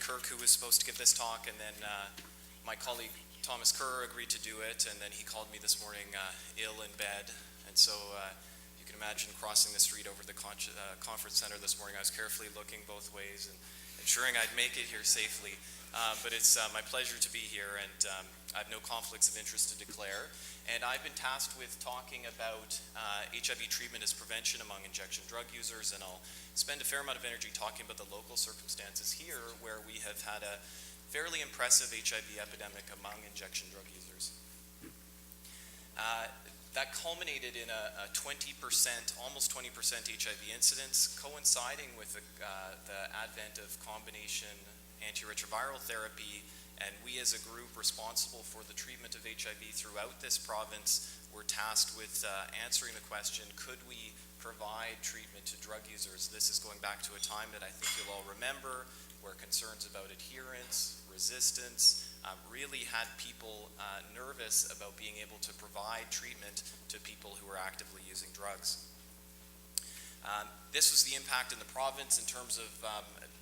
Kirk, who was supposed to give this talk, and then my colleague Thomas Kerr agreed to do it, and then he called me this morning ill in bed, and so you can imagine crossing the street over the conference center this morning. I was carefully looking both ways and ensuring I'd make it here safely, but it's my pleasure to be here, and I have no conflicts of interest to declare. And I've been tasked with talking about HIV treatment as prevention among injection drug users, and I'll spend a fair amount of energy talking about the local circumstances here where we have had a fairly impressive HIV epidemic among injection drug users. That culminated in a 20%, almost 20% HIV incidence, coinciding with the advent of combination antiretroviral therapy. And we as a group responsible for the treatment of HIV throughout this province were tasked with answering the question, could we provide treatment to drug users? This is going back to a time that I think you'll all remember, where concerns about adherence, resistance, really had people nervous about being able to provide treatment to people who were actively using drugs. This was the impact in the province in terms of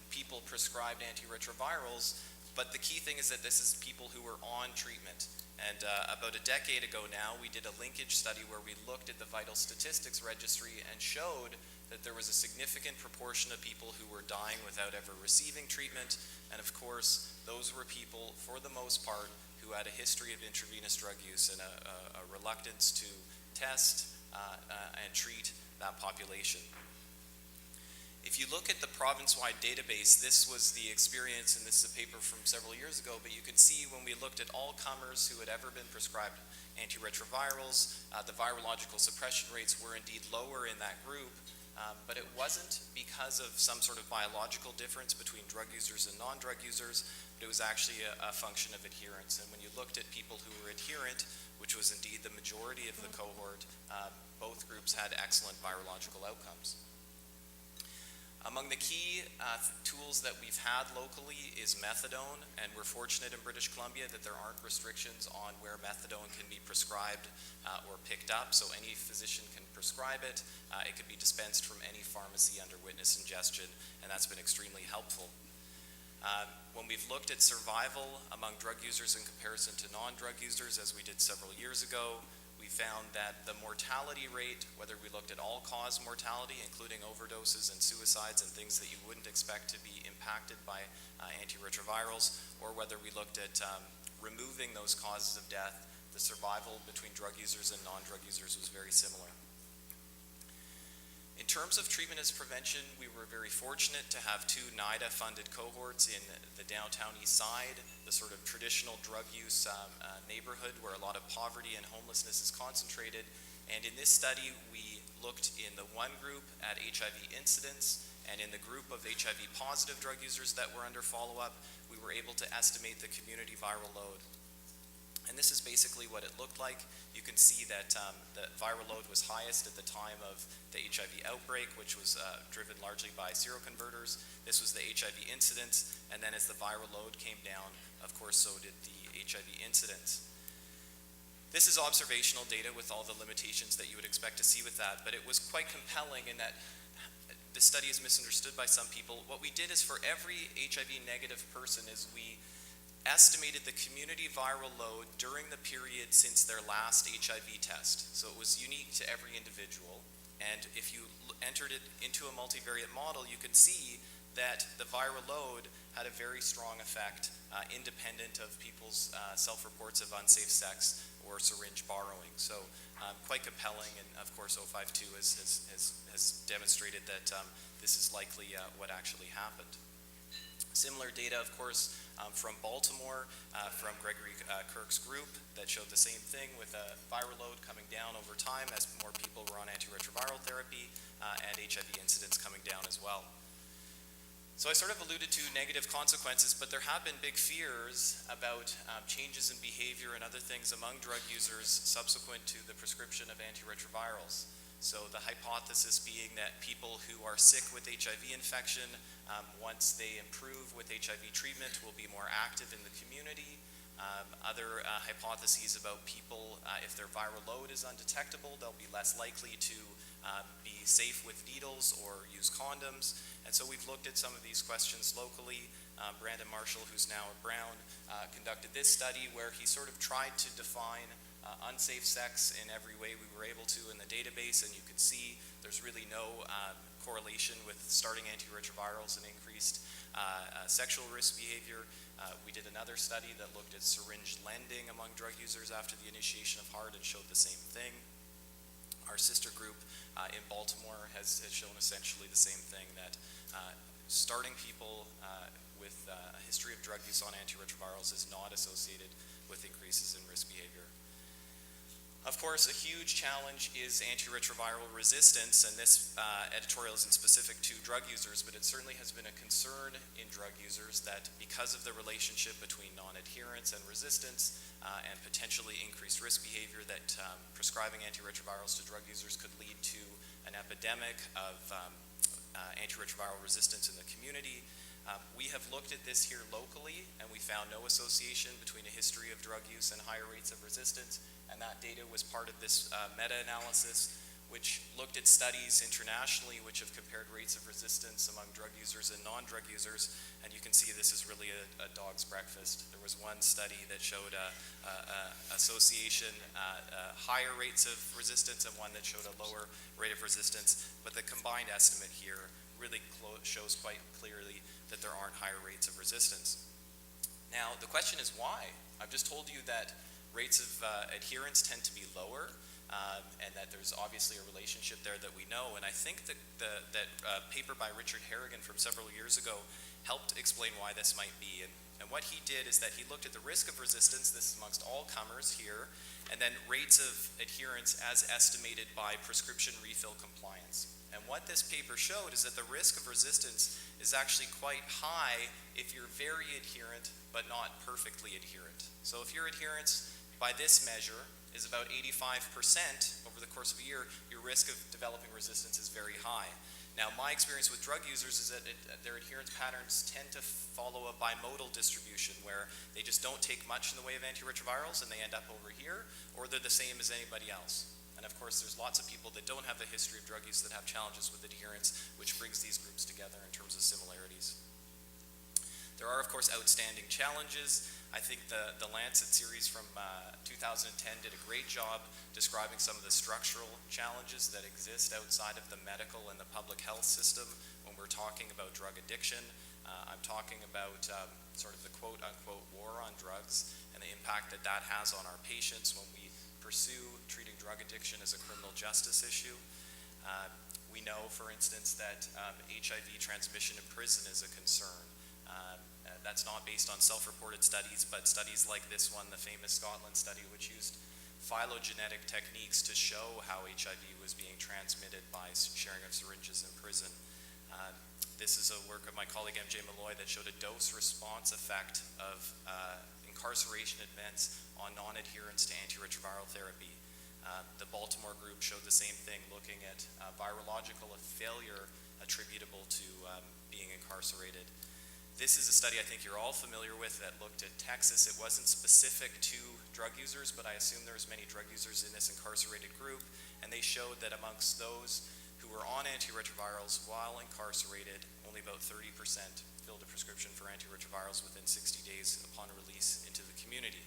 people prescribed antiretrovirals. But the key thing is that this is people who were on treatment. And about a decade ago now, we did a linkage study where we looked at the vital statistics registry and showed that there was a significant proportion of people who were dying without ever receiving treatment. And of course, those were people, for the most part, who had a history of intravenous drug use and a reluctance to test and treat that population. If you look at the province-wide database, this was the experience, and this is a paper from several years ago, but you can see when we looked at all comers who had ever been prescribed antiretrovirals, the virological suppression rates were indeed lower in that group, but it wasn't because of some sort of biological difference between drug users and non-drug users, but it was actually a function of adherence. And when you looked at people who were adherent, which was indeed the majority of the cohort, both groups had excellent virological outcomes. Among the key tools that we've had locally is methadone, and we're fortunate in British Columbia that there aren't restrictions on where methadone can be prescribed or picked up, so any physician can prescribe it. It can be dispensed from any pharmacy under witness ingestion, and that's been extremely helpful. When we've looked at survival among drug users in comparison to non-drug users, as we did several years ago, we found that the mortality rate, whether we looked at all-cause mortality, including overdoses and suicides and things that you wouldn't expect to be impacted by antiretrovirals, or whether we looked at removing those causes of death, the survival between drug users and non-drug users was very similar. In terms of treatment as prevention, we were very fortunate to have two NIDA-funded cohorts in the downtown east side, the sort of traditional drug use neighborhood where a lot of poverty and homelessness is concentrated. And in this study, we looked in the one group at HIV incidence, and in the group of HIV-positive drug users that were under follow-up, we were able to estimate the community viral load. And this is basically what it looked like. You can see that the viral load was highest at the time of the HIV outbreak, which was driven largely by seroconverters. This was the HIV incidence, and then as the viral load came down, of course, so did the HIV incidence. This is observational data with all the limitations that you would expect to see with that, but it was quite compelling in that the study is misunderstood by some people. What we did is for every HIV negative person is we estimated the community viral load during the period since their last HIV test. So it was unique to every individual. And if you entered it into a multivariate model, you can see that the viral load had a very strong effect independent of people's self-reports of unsafe sex or syringe borrowing. So quite compelling, and of course 052 has demonstrated that this is likely what actually happened. Similar data, of course, from Baltimore, from Gregory Kirk's group that showed the same thing with a viral load coming down over time as more people were on antiretroviral therapy and HIV incidence coming down as well. So I sort of alluded to negative consequences, but there have been big fears about changes in behavior and other things among drug users subsequent to the prescription of antiretrovirals. So the hypothesis being that people who are sick with HIV infection, once they improve with HIV treatment, will be more active in the community. Other hypotheses about people, if their viral load is undetectable, they'll be less likely to be safe with needles or use condoms. And so we've looked at some of these questions locally. Brandon Marshall, who's now at Brown, conducted this study where he sort of tried to define unsafe sex in every way we were able to in the database, and you can see there's really no correlation with starting antiretrovirals and increased sexual risk behavior. We did another study that looked at syringe lending among drug users after the initiation of HARD and showed the same thing. Our sister group in Baltimore has shown essentially the same thing, that starting people with a history of drug use on antiretrovirals is not associated with increases in risk behavior. Of course, a huge challenge is antiretroviral resistance, and this editorial isn't specific to drug users, but it certainly has been a concern in drug users that because of the relationship between non-adherence and resistance and potentially increased risk behavior, that prescribing antiretrovirals to drug users could lead to an epidemic of antiretroviral resistance in the community. We have looked at this here locally, and we found no association between a history of drug use and higher rates of resistance, and that data was part of this meta-analysis, which looked at studies internationally which have compared rates of resistance among drug users and non-drug users, and you can see this is really a dog's breakfast. There was one study that showed association, higher rates of resistance, and one that showed a lower rate of resistance, but the combined estimate here really shows quite clearly that there aren't higher rates of resistance. Now, the question is why? I've just told you that rates of adherence tend to be lower, and that there's obviously a relationship there that we know, and I think that that paper by Richard Harrigan from several years ago helped explain why this might be. And what he did is that he looked at the risk of resistance, this is amongst all comers here, and then rates of adherence as estimated by prescription refill compliance. And what this paper showed is that the risk of resistance is actually quite high if you're very adherent but not perfectly adherent. So if your adherence by this measure is about 85% over the course of a year, your risk of developing resistance is very high. Now, my experience with drug users is that their adherence patterns tend to follow a bimodal distribution where they just don't take much in the way of antiretrovirals and they end up over here, or they're the same as anybody else. And of course, there's lots of people that don't have a history of drug use that have challenges with adherence, which brings these groups together in terms of similarities. There are, of course, outstanding challenges. I think the Lancet series from 2010 did a great job describing some of the structural challenges that exist outside of the medical and the public health system when we're talking about drug addiction. I'm talking about sort of the quote-unquote war on drugs and the impact that that has on our patients when we pursue treating drug addiction as a criminal justice issue. We know, for instance, that HIV transmission in prison is a concern. That's not based on self-reported studies, but studies like this one, the famous Scotland study, which used phylogenetic techniques to show how HIV was being transmitted by sharing of syringes in prison. This is a work of my colleague MJ Malloy that showed a dose-response effect of incarceration events on non-adherence to antiretroviral therapy. The Baltimore group showed the same thing, looking at virological failure attributable to being incarcerated. This is a study I think you're all familiar with that looked at Texas. It wasn't specific to drug users, but I assume there's many drug users in this incarcerated group, and they showed that amongst those who were on antiretrovirals while incarcerated, only about 30% filled a prescription for antiretrovirals within 60 days upon release into the community.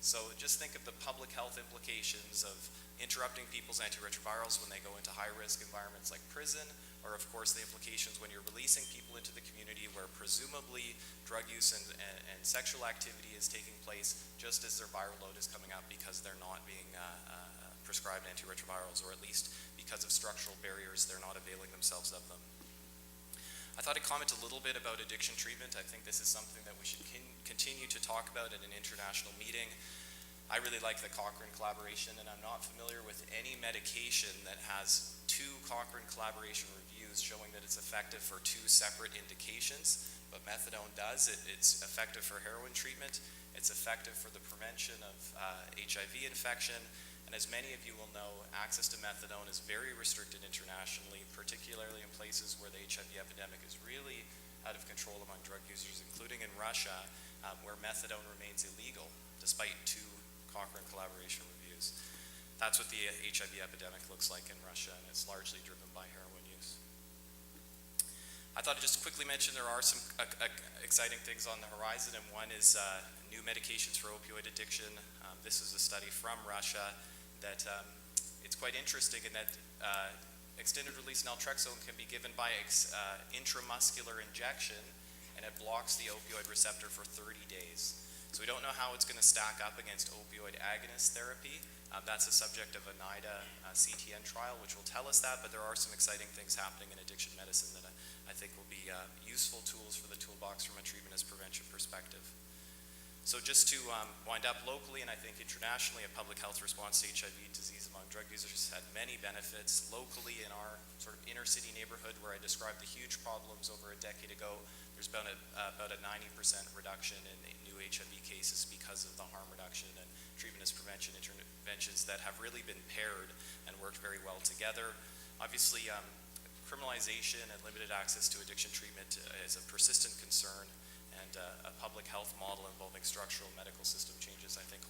So just think of the public health implications of interrupting people's antiretrovirals when they go into high-risk environments like prison, or of course the implications when you're releasing people into the community where presumably drug use and sexual activity is taking place just as their viral load is coming up because they're not being prescribed antiretrovirals, or at least because of structural barriers, they're not availing themselves of them. I thought I'd comment a little bit about addiction treatment. I think this is something that we should continue to talk about at an international meeting. I really like the Cochrane collaboration, and I'm not familiar with any medication that has 2 Cochrane collaboration reviews showing that it's effective for 2 separate indications, but methadone does. It's effective for heroin treatment. It's effective for the prevention of HIV infection, and as many of you will know, access to methadone is very restricted internationally, particularly in places where the HIV epidemic is really out of control among drug users, including in Russia, where methadone remains illegal, despite 2 Cochrane collaboration reviews. That's what the HIV epidemic looks like in Russia, and it's largely driven by heroin use. I thought I'd just quickly mention there are some exciting things on the horizon, and one is new medications for opioid addiction. This is a study from Russia that it's quite interesting in that extended release naltrexone can be given by intramuscular injection, and it blocks the opioid receptor for 30 days. So we don't know how it's going to stack up against opioid agonist therapy. That's a subject of a NIDA CTN trial, which will tell us that, but there are some exciting things happening in addiction medicine that I think will be useful tools for the toolbox from a treatment as prevention perspective. So just to wind up locally and I think internationally, a public health response to HIV disease among drug users has had many benefits. Locally in our sort of inner city neighborhood where I described the huge problems over a decade ago, there's been about a 90% reduction in new HIV cases because of the harm reduction and treatment as prevention interventions that have really been paired and worked very well together. Obviously, criminalization and limited access to addiction treatment is a persistent concern, and a public health model involving structural medical system changes, I think,